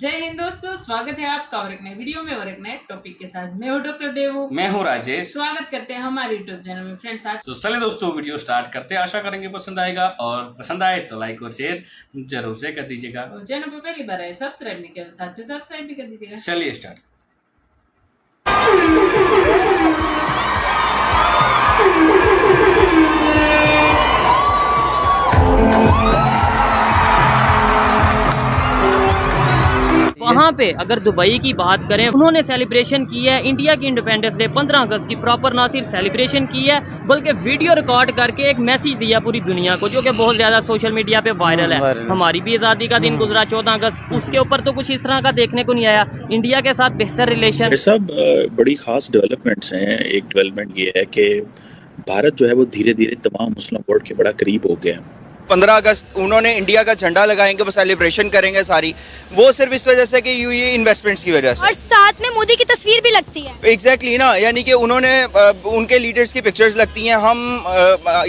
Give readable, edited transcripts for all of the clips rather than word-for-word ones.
जय हिंद दोस्तों, स्वागत है आपका और एक नए वीडियो में और एक नए टॉपिक के साथ। मैं हूं डॉक्टर देवू, मैं हूं राजेश। स्वागत करते हैं हमारे यूट्यूब चैनल में। फ्रेंड्स, आज तो चलिए दोस्तों वीडियो स्टार्ट करते हैं। आशा करेंगे पसंद आएगा और पसंद आए तो लाइक और शेयर जरूर से कर दीजिएगा। और चैनल पर पहली बार आए सब्सक्राइब नहीं किया, साथ में सब्सक्राइब भी कर दीजिएगा। चलिए स्टार्ट। वहाँ पे अगर दुबई की बात करें, उन्होंने सेलिब्रेशन की है इंडिया की इंडिपेंडेंस डे 15 अगस्त की। प्रॉपर ना सिर्फ सेलिब्रेशन की है बल्कि वीडियो रिकॉर्ड करके एक मैसेज दिया पूरी दुनिया को, जो कि बहुत ज़्यादा सोशल मीडिया पे वायरल है। हमारी भी आज़ादी का दिन गुजरा 14 अगस्त, उसके ऊपर तो कुछ इस तरह का देखने को नहीं आया। इंडिया के साथ बेहतर रिलेशन, ये सब बड़ी खास डेवलपमेंट्स हैं। एक डेवलपमेंट ये है कि भारत जो है वो धीरे धीरे तमाम मुस्लिम वर्ल्ड के बड़ा करीब हो गया है। 15 अगस्त उन्होंने इंडिया का झंडा लगाएंगे, वो सेलिब्रेशन करेंगे सारी, वो सिर्फ इस वजह से कि ये इन्वेस्टमेंट्स की वजह से, और साथ में मोदी की तस्वीर भी लगती है। एग्जैक्टली ना, यानी कि उन्होंने उनके लीडर्स की पिक्चर्स लगती हैं। हम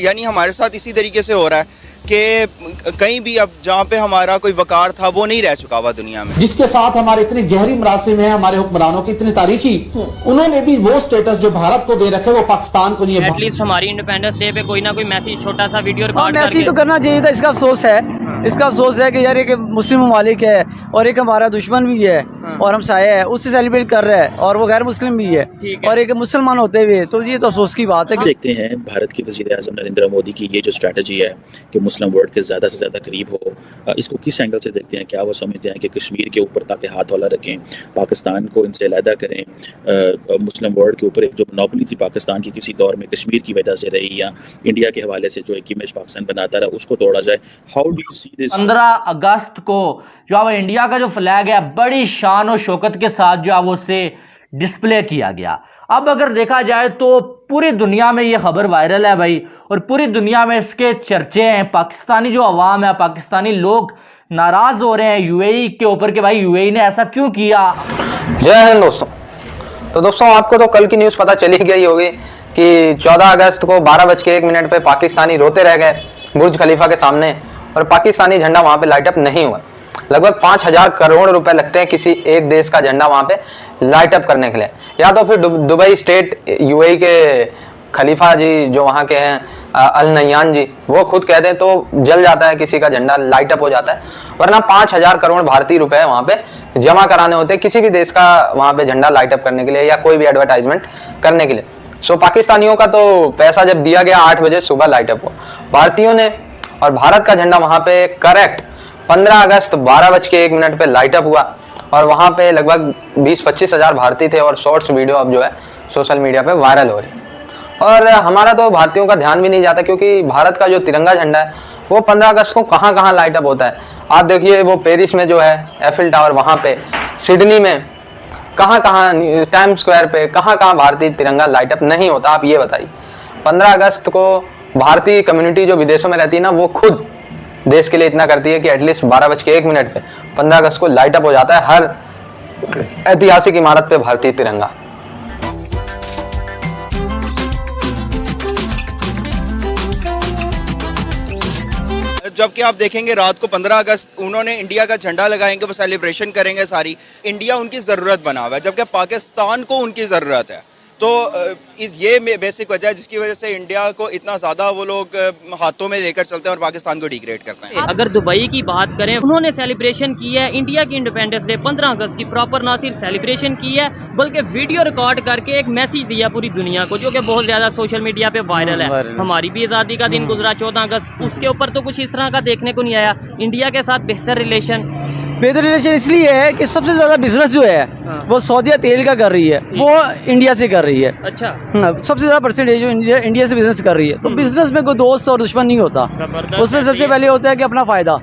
यानी हमारे साथ इसी तरीके से हो रहा है कि कहीं भी अब जहाँ पे हमारा कोई वकार था वो नहीं रह चुका हुआ दुनिया में। जिसके साथ हमारे इतनी गहरी मरासिम है, हमारे हुक्मरानों की इतनी तारीखी, उन्होंने भी वो स्टेटस जो भारत को दे रखे वो पाकिस्तान को नहीं है। एटलीस्ट हमारी इंडिपेंडेंस डे पे कोई ना कोई मैसेज, छोटा सा वीडियो रिकॉर्ड मैसेज तो करना चाहिए था। इसका अफसोस है कि यार एक मुस्लिम ममालिक है और एक हमारा दुश्मन भी है और हम साया है, उससे सेलिब्रेट कर रहे हैं और वो गैर मुस्लिम भी है और एक मुसलमान होते हुए, तो ये तो अफसोस की बात है। देखते हैं भारत के वज़ीर-ए-आज़म नरेंद्र मोदी की ये जो स्ट्रैटेजी है कि मुस्लिम वर्ल्ड के ज़्यादा से ज़्यादा करीब हो, इसको किस एंगल से देखते हैं? क्या वो समझते हैं कि कश्मीर के ऊपर ताकि हाथ वाला रखें, पाकिस्तान को इनसे अलहदा करें? मुस्लिम वर्ल्ड के ऊपर एक जो मोनोपोली थी पाकिस्तान की किसी दौर में कश्मीर की वजह से रही, या इंडिया के हवाले से जो एक इमेज पाकिस्तान बनाता रहा, उसको तोड़ा जाए। How do you see this? 15 अगस्त को जो है इंडिया का जो फ्लैग है बड़ी शान और शौकत के साथ जो है वो उसे डिस्प्ले किया गया। अब अगर देखा जाए तो पूरी दुनिया में ये खबर वायरल है भाई, और पूरी दुनिया में इसके चर्चे हैं। पाकिस्तानी जो अवाम है, पाकिस्तानी लोग नाराज हो रहे हैं यूएई के ऊपर कि भाई यूएई ने ऐसा क्यों किया। जय हिंद दोस्तों। तो दोस्तों आपको तो कल की न्यूज़ पता चली गई होगी कि 14 अगस्त को 12:01 पे पाकिस्तानी रोते रह गए बुर्ज खलीफा के सामने और पाकिस्तानी झंडा वहां पे लाइट अप नहीं हुआ। लगभग 5000 करोड़ रुपए लगते हैं किसी एक देश का झंडा वहां पे लाइट अप करने के लिए। या तो फिर दुबई स्टेट यूएई के खलीफा जी जो वहां के हैं, अल नयान जी, वो खुद कहते हैं तो जल जाता है किसी का झंडा, लाइट अप हो जाता है। वरना 5000 करोड़ भारतीय रुपए वहां पे जमा कराने होते हैं किसी भी देश का वहां पे झंडा लाइट अप करने के लिए या कोई भी एडवर्टाइजमेंट करने के लिए। सो पाकिस्तानियों का तो पैसा जब दिया गया 8 बजे सुबह लाइट अप हुआ भारतीयों ने, और भारत का झंडा वहां पे करेक्ट 15 अगस्त 12:01 पे लाइट अप हुआ और वहां पे लगभग 20-25 हजार भारतीय थे और शॉर्ट्स वीडियो अब जो है सोशल मीडिया पे वायरल हो रही है। और हमारा तो भारतीयों का ध्यान भी नहीं जाता क्योंकि भारत का जो तिरंगा झंडा है वो 15 अगस्त को कहाँ लाइट अप होता है। आप देखिए वो पेरिस में जो है एफिल टावर, वहां पे सिडनी में, कहाँ टाइम स्क्वायर पे कहाँ भारतीय तिरंगा लाइट अप नहीं होता। आप ये बताइए। 15 अगस्त को भारतीय कम्युनिटी जो विदेशों में रहती है ना, वो खुद देश के लिए इतना करती है कि एटलीस्ट 12:01 पे 15 अगस्त को लाइट अप हो जाता है हर ऐतिहासिक इमारत पे भारतीय तिरंगा। जबकि आप देखेंगे रात को 15 अगस्त उन्होंने इंडिया का झंडा लगाएंगे, वो सेलिब्रेशन करेंगे सारी, इंडिया उनकी ज़रूरत बना हुआ है, जबकि पाकिस्तान को उनकी ज़रूरत है। तो ये बेसिक वजह है जिसकी वजह से इंडिया को इतना ज़्यादा वो लोग हाथों में लेकर चलते हैं और पाकिस्तान को डिग्रेड करते हैं। अगर दुबई की बात करें, उन्होंने सेलिब्रेशन की है इंडिया की इंडिपेंडेंस डे 15 अगस्त की। प्रॉपर ना सिर्फ सेलिब्रेशन की है बल्कि वीडियो रिकॉर्ड करके एक मैसेज दिया पूरी दुनिया को, जो कि बहुत ज़्यादा सोशल मीडिया पे वायरल है। हमारी भी आज़ादी का दिन गुजरा 14 अगस्त, उसके ऊपर तो कुछ इस तरह का देखने को नहीं आया। इंडिया के साथ बेहतर रिलेशन इसलिए है कि सबसे ज्यादा बिजनेस जो है वो सऊदीया तेल का कर रही है, वो इंडिया से कर रही है। अच्छा, सबसे ज्यादा परसेंटेज जो इंडिया से बिजनेस कर रही है। तो बिजनेस में कोई दोस्त और दुश्मन नहीं होता, उसमें सबसे पहले होता है कि अपना फायदा,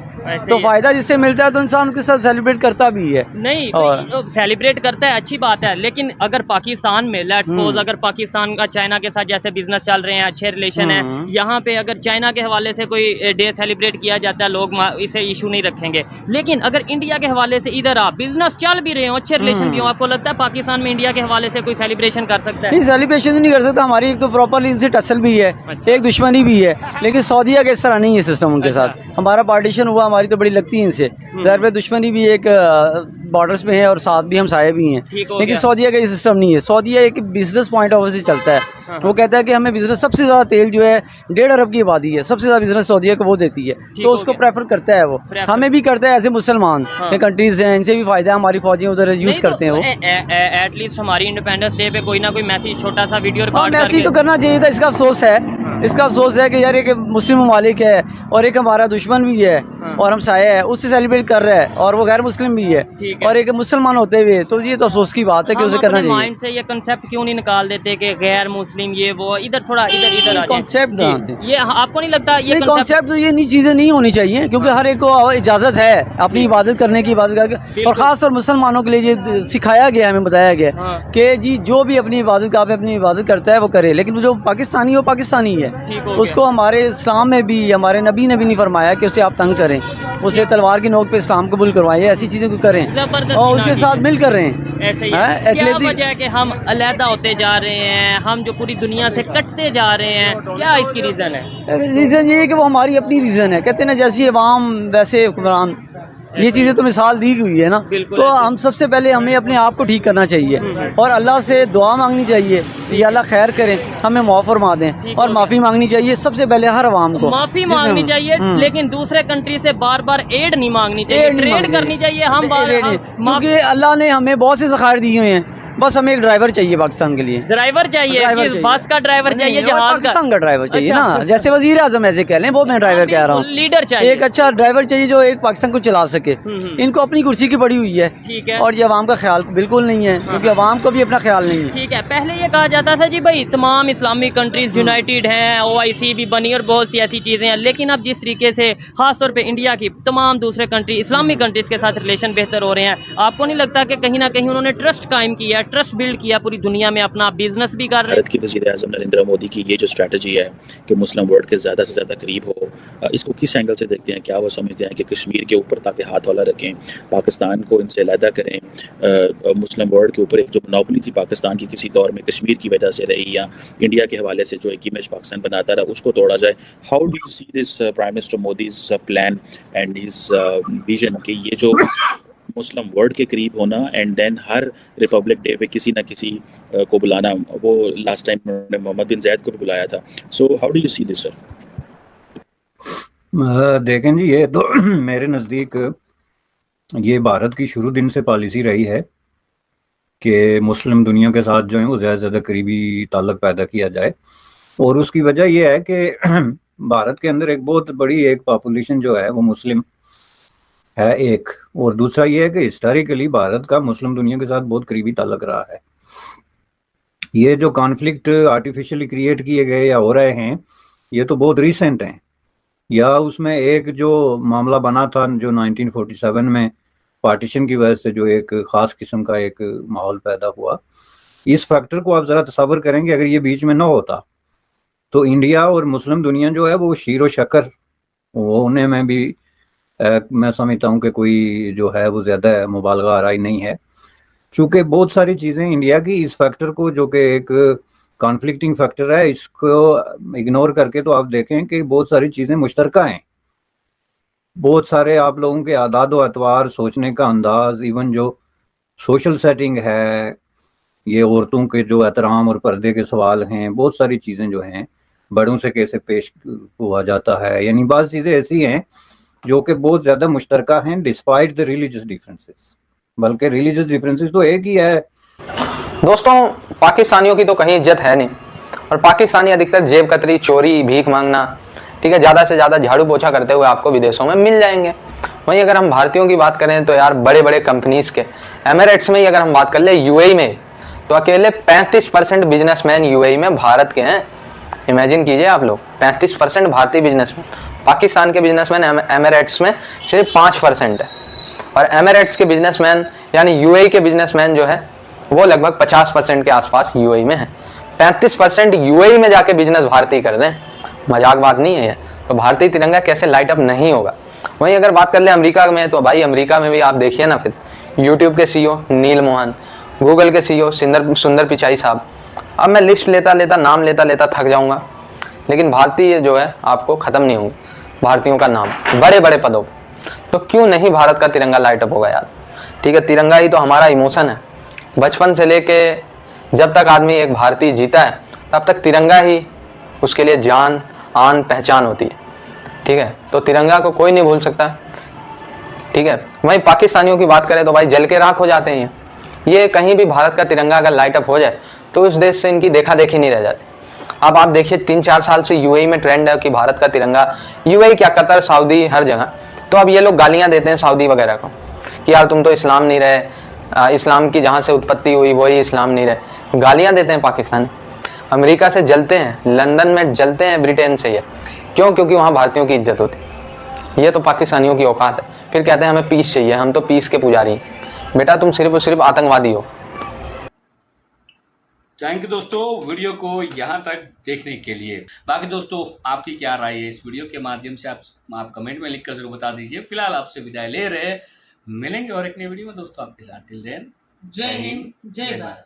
तो फायदा जिससे मिलता है तो इंसान उसके साथ सेलिब्रेट करता भी है। नहीं, तो सेलिब्रेट करता है, अच्छी बात है, लेकिन अगर पाकिस्तान में लेट्स सपोज अगर पाकिस्तान का चाइना के साथ जैसे बिजनेस चल रहे हैं, अच्छे रिलेशन है, यहाँ पे अगर चाइना के हवाले से कोई डे सेलिब्रेट किया जाता है, लोग इसे इशू नहीं रखेंगे। लेकिन अगर इंडिया के हवाले से इधर आप बिजनेस चल भी रहे हो, अच्छे रिलेशन भी हो, आपको लगता है पाकिस्तान में इंडिया के हवाले से कोई सेलिब्रेशन कर सकता है? नहीं, सेलिब्रेशन नहीं कर सकता। हमारी एक तो प्रॉपरली इनसे टसल भी है, एक दुश्मनी भी है, लेकिन सऊदीया के इस तरह नहीं है सिस्टम उनके साथ। हमारा पार्टीशन हुआ, हमारी तो बड़ी लगती है इनसे, ज़ाहिर पे दुश्मनी भी एक बॉर्डर्स में है और साथ भी हमसाये भी हैं, लेकिन सऊदीया का ये सिस्टम नहीं है। सऊदीया एक बिजनेस पॉइंट ऑफ व्यू से चलता है। वो कहता है कि हमें बिजनेस, सबसे ज़्यादा तेल जो है 1.5 अरब की आबादी है, सबसे ज़्यादा बिजनेस सऊदीया को वो देती है, तो उसको प्रेफर करता है वो, हमें भी करता है। ऐसे मुसलमान कंट्रीज हैं, इनसे भी फ़ायदा है, हमारी फौजियाँ उधर यूज़ करते हैं वो। एटलीस्ट हमारी इंडिपेंडेंस डे पे कोई ना कोई मैसेज, छोटा सा वीडियो रिकॉर्ड मैसेज तो करना चाहिए था। इसका अफसोस है, इसका अफसोस है कि यार एक मुस्लिम ममालिक है और एक हमारा दुश्मन भी है और हमसाया है, उससे सेलिब्रेट कर रहा है, और वो गैर मुस्लिम भी है और एक मुसलमान होते हुए, तो ये तो अफसोस की बात है कि उसे करना चाहिए। माइंड से ये कांसेप्ट क्यों नहीं निकाल देते कि गैर मुस्लिम ये वो, इधर थोड़ा इधर आ कॉन्सेप्ट ये आपको नहीं लगता ये कॉन्सेप्ट? तो ये नहीं चीज़ें नहीं होनी चाहिए, क्योंकि हर एक को इजाज़त है अपनी इबादत करने की, इबादत करके, और ख़ास तौर मुसलमानों के लिए ये सिखाया गया, हमें बताया गया कि जी जो भी अपनी इबादत का अपनी इबादत करता है वो करे, लेकिन जो पाकिस्तानी हो पाकिस्तानी है, उसको हमारे इस्लाम में भी, हमारे नबी ने भी नहीं फरमाया कि उसे आप तंग करें, उसे तलवार की नोक पे इस्लाम कबूल करवाएं, ऐसी चीज़ें करें और उसके साथ मिलकर रहें। क्या वजह है कि हम अलहदा होते जा रहे हैं, हम जो पूरी दुनिया से कटते जा रहे हैं, क्या इसकी रीज़न है? रीज़न ये है कि वो हमारी अपनी रीज़न है। कहते हैं ना, जैसी अवाम वैसे हुक्मरान, ये चीज़ें तो मिसाल दी हुई है ना। तो हम सबसे पहले हमें अपने आप को ठीक करना चाहिए और अल्लाह से दुआ मांगनी चाहिए, ये अल्लाह खैर करें, हमें माफ़ फरमा दें, और माफ़ी मांगनी चाहिए सबसे पहले हर आवाम को। माफ़ी मांगनी चाहिए, लेकिन दूसरे कंट्री से बार बार एड नहीं मांगनी चाहिए, ट्रेड करनी चाहिए। हम क्योंकि अल्लाह ने हमें बहुत से ज़खायर दिए हुए हैं, बस हमें एक ड्राइवर चाहिए पाकिस्तान के लिए। ड्राइवर चाहिए, बस का ड्राइवर चाहिए, जहाज पाकिस्तान का ड्राइवर चाहिए ना, जैसे वज़ीर आज़म ऐसे कह लें, वो मैं ड्राइवर कह रहा हूँ। लीडर चाहिए, एक अच्छा ड्राइवर चाहिए जो एक पाकिस्तान को चला सके। इनको अपनी कुर्सी की पड़ी हुई है, ठीक है, और ये अवाम का ख्याल बिल्कुल नहीं है, क्योंकि अवाम को भी अपना ख्याल नहीं है। ठीक है, पहले ये कहा जाता था जी भाई तमाम इस्लामिक कंट्रीज यूनाइटेड हैं, OIC भी बनी और बहुत सी ऐसी चीज़ें हैं, लेकिन अब जिस तरीके से खासतौर पर इंडिया की तमाम दूसरे कंट्री इस्लामिक कंट्रीज़ के साथ रिलेशन बेहतर हो रहे हैं, आपको नहीं लगता कि कहीं ना कहीं उन्होंने ट्रस्ट कायम किया, ट्रस्ट बिल्ड किया, पूरी दुनिया में अपना बिजनेस भी कर रहे हैं? भारत के वज़ीर आज़म नरेंद्र मोदी की ये जो स्ट्रैटेजी है कि मुस्लिम वर्ल्ड के ज़्यादा से ज़्यादा करीब हो, इसको किस एंगल से देखते हैं? क्या वो समझते हैं कि कश्मीर के ऊपर ताकि हाथ वाला रखें, पाकिस्तान को इनसे अलहदा करें, मुस्लिम वर्ल्ड के ऊपर एक जो मोनोपोली थी पाकिस्तान की किसी दौर में कश्मीर की वजह से रही, या इंडिया के हवाले से जो एक इमेज पाकिस्तान बनाता रहा, उसको तोड़ा जाए? How do you see this prime minister Modi's plan and his vision कि ये जो मुस्लिम वर्ल्ड के करीब होना एंड देन हर रिपब्लिक डे पे किसी ना किसी को बुलाना? वो लास्ट टाइम उन्होंने मोहम्मद बिन ज़ायद को भी बुलाया था। So how do you see this sir? देखें जी, ये तो मेरे नज़दीक ये भारत की शुरू दिन से पॉलिसी रही है कि मुस्लिम दुनिया के साथ जो है वो ज़्यादा से ज़्यादा करीबी ताल्लुक़ पैदा किया जाए, और उसकी वजह यह है कि भारत के अंदर एक बहुत बड़ी एक पॉपुलेशन जो है वो मुस्लिम है एक, और दूसरा ये है कि हिस्टोरिकली भारत का मुस्लिम दुनिया के साथ बहुत करीबी ताल्लुक रहा है। ये जो कॉन्फ्लिक्ट आर्टिफिशियली क्रिएट किए गए या हो रहे हैं, ये तो बहुत रिसेंट हैं, या उसमें एक जो मामला बना था जो 1947 में पार्टीशन की वजह से जो एक ख़ास किस्म का एक माहौल पैदा हुआ, इस फैक्टर को आप ज़रा तसव्वुर करेंगे, अगर ये बीच में ना होता तो इंडिया और मुस्लिम दुनिया जो है वो शीर व शक्कर होने में भी मैं समझता हूँ कि कोई जो है वो ज़्यादा मुबालगा आराई नहीं है, चूँकि बहुत सारी चीज़ें इंडिया की इस फैक्टर को, जो कि एक कॉन्फ्लिक्टिंग फैक्टर है, इसको इग्नोर करके तो आप देखें कि बहुत सारी चीज़ें मुश्तरका हैं। बहुत सारे आप लोगों के आदाद व अतवार, सोचने का अंदाज, इवन जो सोशल सेटिंग है, ये औरतों के जो एहतराम और पर्दे के सवाल हैं, बहुत सारी चीज़ें जो हैं, बड़ों से कैसे पेश हुआ जाता है, यानी बाज़ चीज़ें ऐसी हैं जो कि बहुत ज़्यादा मुश्तरका हैं डिस्पाइट द रिलीजियस डिफरेंसेस, बल्कि रिलीजियस डिफरेंसेस तो एक ही है। दोस्तों, पाकिस्तानियों की तो कहीं इज्जत है नहीं, और पाकिस्तानी अधिकतर जेब कतरी, चोरी, भीख मांगना, ठीक है, ज़्यादा से ज़्यादा झाड़ू पोछा करते हुए आपको विदेशों में मिल जाएंगे। वहीं अगर हम भारतीयों की बात करें तो यार बड़े बड़े कंपनीज़ के एमिरेट्स में ही अगर हम बात कर ले, UAE में, तो अकेले 35% बिजनेसमैन UAE में भारत के हैं। इमेजिन कीजिए आप लोग, 35% भारतीय बिजनेसमैन। पाकिस्तान के बिजनेसमैन एमिरेट्स में सिर्फ 5% है, और एमिरेट्स के बिजनेसमैन यानी UAE के बिजनेसमैन जो है वो लगभग 50% के आसपास UAE में है। 35% UAE में जाके बिजनेस भारतीय कर रहे हैं, मजाक बात नहीं है ये। तो भारतीय तिरंगा कैसे लाइट अप नहीं होगा। वहीं अगर बात कर ले अमेरिका में, तो भाई अमेरिका में भी आप देखिए ना, फिर यूट्यूब के CEO नील मोहन, गूगल के CEO सुंदर पिचाई साहब। अब मैं लिस्ट नाम लेता थक जाऊंगा, लेकिन भारतीय जो है आपको ख़त्म नहीं होंगे, भारतीयों का नाम बड़े बड़े पदों पर। तो क्यों नहीं भारत का तिरंगा लाइट अप होगा यार। ठीक है, तिरंगा ही तो हमारा इमोशन है। बचपन से लेके जब तक आदमी एक भारतीय जीता है तब तक तिरंगा ही उसके लिए जान आन पहचान होती है। ठीक है, तो तिरंगा को कोई नहीं भूल सकता। ठीक है, वहीं पाकिस्तानियों की बात करें तो भाई जल के राख हो जाते हैं ये कहीं भी भारत का तिरंगा अगर लाइट अप हो जाए तो उस देश से इनकी देखा देखी नहीं रह जाती। अब आप देखिए 3-4 साल से यूएई में ट्रेंड है कि भारत का तिरंगा, यूएई क्या कतर, सऊदी, हर जगह। तो अब ये लोग गालियां देते हैं सऊदी वगैरह को कि यार तुम तो इस्लाम नहीं रहे, इस्लाम की जहाँ से उत्पत्ति हुई वही इस्लाम नहीं रहे। गालियाँ देते हैं पाकिस्तानी, अमेरिका से जलते हैं, लंदन में जलते हैं, ब्रिटेन से। ये क्यों? क्योंकि वहाँ भारतीयों की इज्जत होती। ये तो पाकिस्तानियों की औकात है। फिर कहते हैं हमें पीस चाहिए, हम तो पीस के पुजारी हैं। बेटा तुम सिर्फ और सिर्फ आतंकवादी हो। थैंक यू दोस्तों वीडियो को यहाँ तक देखने के लिए। बाकी दोस्तों आपकी क्या राय है इस वीडियो के माध्यम से आप कमेंट में लिखकर जरूर बता दीजिए। फिलहाल आपसे विदाई ले रहे, मिलेंगे और एक नई वीडियो में दोस्तों आपके साथ। टिल देन जय हिंद, जय भारत।